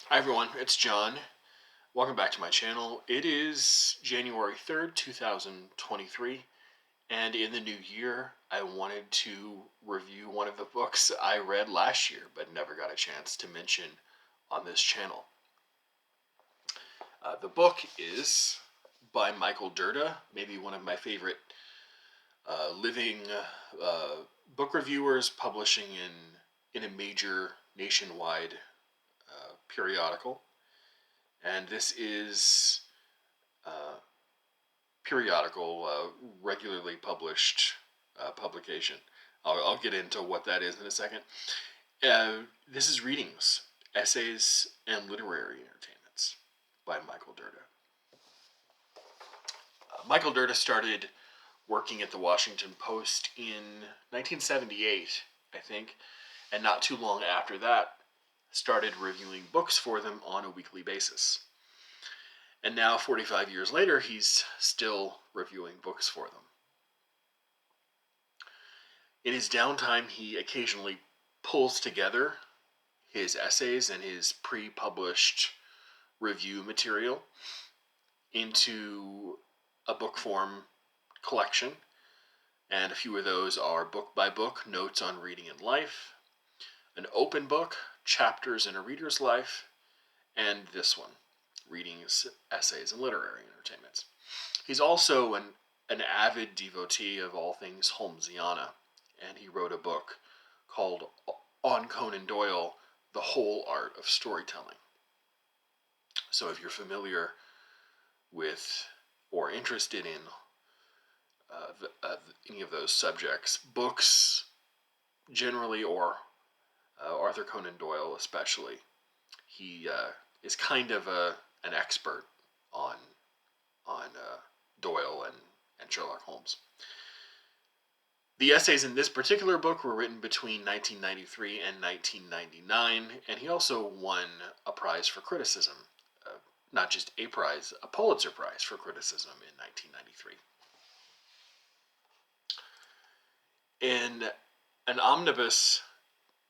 Hi everyone, it's John. Welcome back to my channel. It is January 3rd, 2023, and in the new year, I wanted to review one of the books I read last year but never got a chance to mention on this channel. The book is by Michael Dirda, maybe one of my favorite living book reviewers publishing in a major nationwide periodical. And this is periodical, regularly published publication. I'll get into what that is in a second. This is Readings, Essays, and Literary Entertainments by Michael Dirda. Michael Dirda started working at the Washington Post in 1978, I think, and not too long after that, started reviewing books for them on a weekly basis. And now, 45 years later, he's still reviewing books for them. In his downtime, he occasionally pulls together his essays and his pre-published review material into a book form collection. And a few of those are book by book, notes on reading and life, an open book, chapters in a reader's life, and this one, Readings, Essays, and Literary Entertainments. He's also an avid devotee of all things Holmesiana, and he wrote a book called On Conan Doyle, The Whole Art of Storytelling. So if you're familiar with or interested in any of those subjects, books generally, or Arthur Conan Doyle especially, he is kind of an expert on Doyle and Sherlock Holmes. The essays in this particular book were written between 1993 and 1999, and he also won a prize for criticism. Not just a prize, a Pulitzer Prize for criticism in 1993. In an omnibus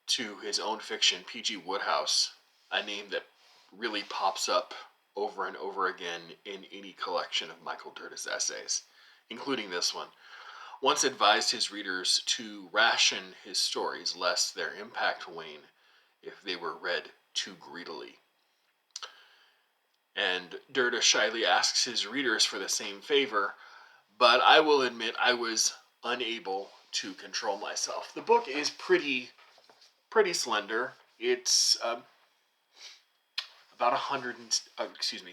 to his own fiction, P.G. Wodehouse, a name that really pops up over and over again in any collection of Michael Dirda's essays, including this one, once advised his readers to ration his stories lest their impact wane if they were read too greedily. And Dirda shyly asks his readers for the same favor, but I will admit I was unable to control myself. The book is pretty slender. It's about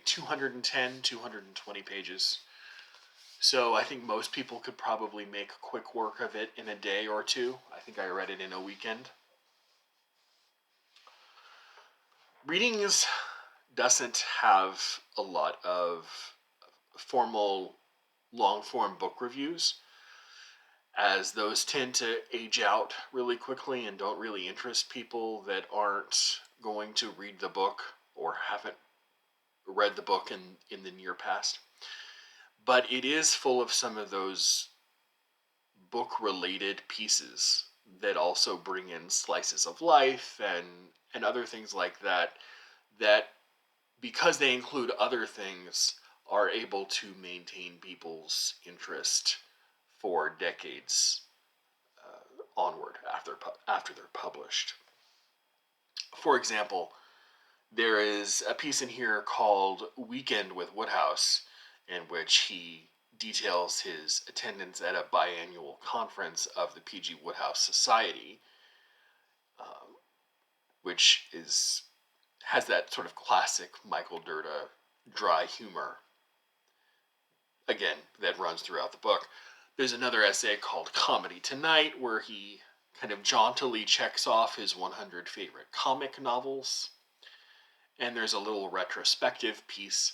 210, 220 pages. So I think most people could probably make quick work of it in a day or two. I think I read it in a weekend. Readings doesn't have a lot of formal long-form book reviews, as those tend to age out really quickly and don't really interest people that aren't going to read the book or haven't read the book in the near past. But it is full of some of those book-related pieces that also bring in slices of life and other things like that, that because they include other things, are able to maintain people's interest for decades onward after they're published. For example, there is a piece in here called Weekend with Wodehouse, in which he details his attendance at a biannual conference of the P.G. Wodehouse Society, which has that sort of classic Michael Dirda dry humor, again, that runs throughout the book. There's another essay called Comedy Tonight, where he kind of jauntily checks off his 100 favorite comic novels. And there's a little retrospective piece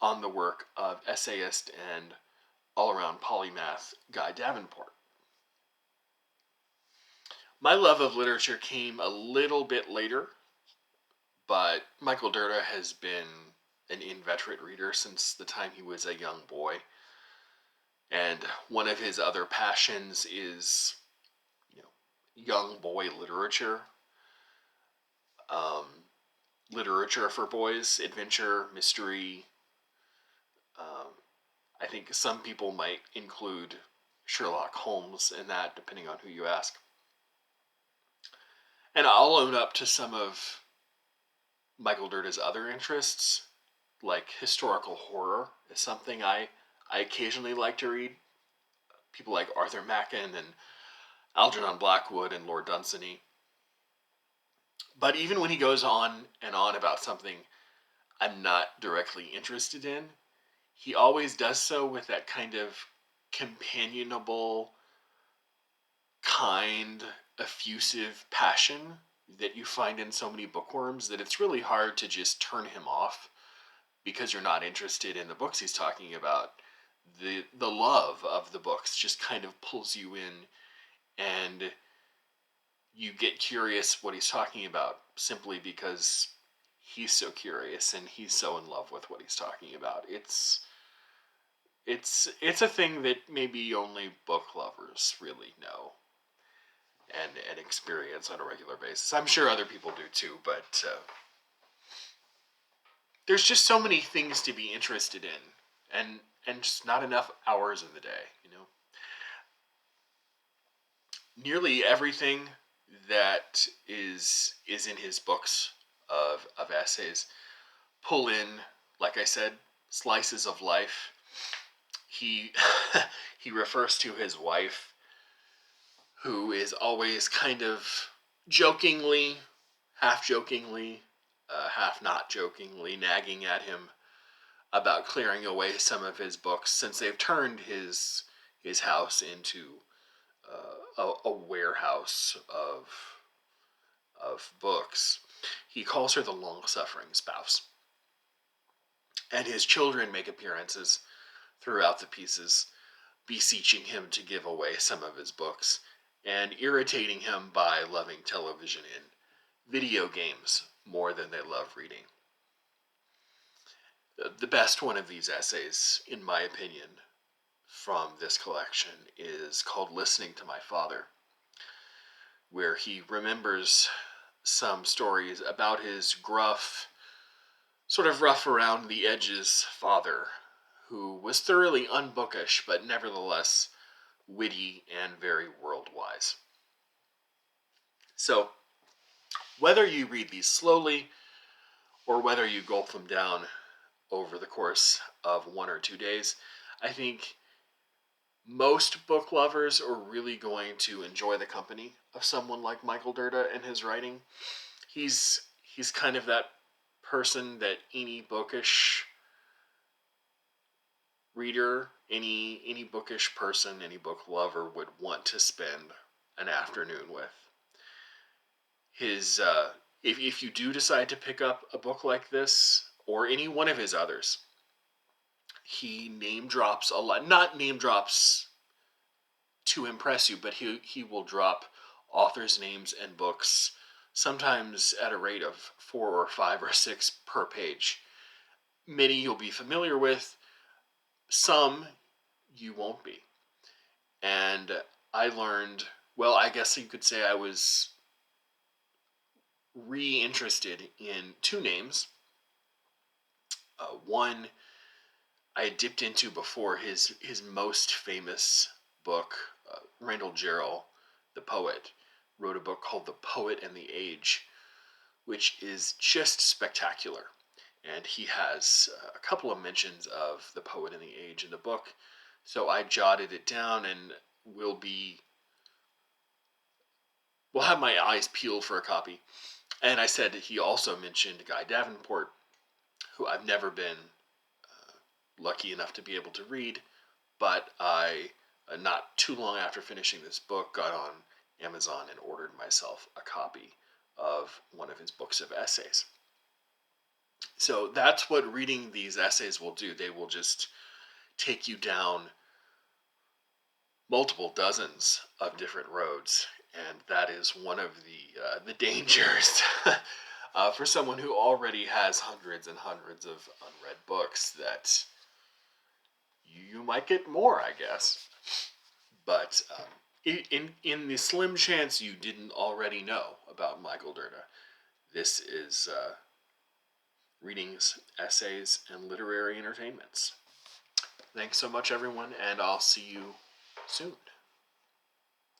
on the work of essayist and all-around polymath Guy Davenport. My love of literature came a little bit later, but Michael Dirda has been an inveterate reader since the time he was a young boy. And one of his other passions is, young boy literature. literature for boys, adventure, mystery. Um, I think some people might include Sherlock Holmes in that, depending on who you ask. And I'll own up to some of Michael Dirda's other interests, like historical horror is something I occasionally like to read. People like Arthur Machen and Algernon Blackwood and Lord Dunsany. But even when he goes on and on about something I'm not directly interested in, he always does so with that kind of companionable, kind, effusive passion that you find in so many bookworms that it's really hard to just turn him off because you're not interested in the books he's talking about. The love of the books just kind of pulls you in, and you get curious what he's talking about simply because he's so curious and he's so in love with what he's talking about. It's a thing that maybe only book lovers really know and experience on a regular basis. I'm sure other people do too, but there's just so many things to be interested in, and just not enough hours in the day. Nearly everything that is in his books of essays pull in, like I said, slices of life. He he refers to his wife, who is always kind of jokingly, half jokingly, half not jokingly, nagging at him about clearing away some of his books, since they've turned his house into a warehouse of books. He calls her the long-suffering spouse. And his children make appearances throughout the pieces, beseeching him to give away some of his books, and irritating him by loving television and video games more than they love reading. The best one of these essays, in my opinion, from this collection is called Listening to My Father, where he remembers some stories about his gruff, sort of rough around the edges father, who was thoroughly unbookish but nevertheless witty and very world-wise. So, whether you read these slowly or whether you gulp them down over the course of 1 or 2 days, I think most book lovers are really going to enjoy the company of someone like Michael Dirda and his writing. He's kind of that person that any bookish reader, any bookish person, any book lover would want to spend an afternoon with. His if you do decide to pick up a book like this or any one of his others, he name drops a lot. Not name drops to impress you, but he will drop authors' names and books, sometimes at a rate of 4 or 5 or 6 per page. Many you'll be familiar with, some you won't be. And I learned, well, I guess you could say I was re-interested in 2 names. One I had dipped into before, his most famous book. Randall Jarrell, the poet, wrote a book called The Poet and the Age, which is just spectacular. And he has a couple of mentions of The Poet and the Age in the book, so I jotted it down, and we'll have my eyes peeled for a copy. And I said he also mentioned Guy Davenport, who I've never been lucky enough to be able to read, but I, not too long after finishing this book, got on Amazon and ordered myself a copy of one of his books of essays. So that's what reading these essays will do. They will just take you down multiple dozens of different roads, and that is one of the dangers for someone who already has hundreds and hundreds of unread books, that you might get more, I guess. But in the slim chance you didn't already know about Michael Dirda, this is readings, essays, and literary entertainments. Thanks so much, everyone, and I'll see you soon.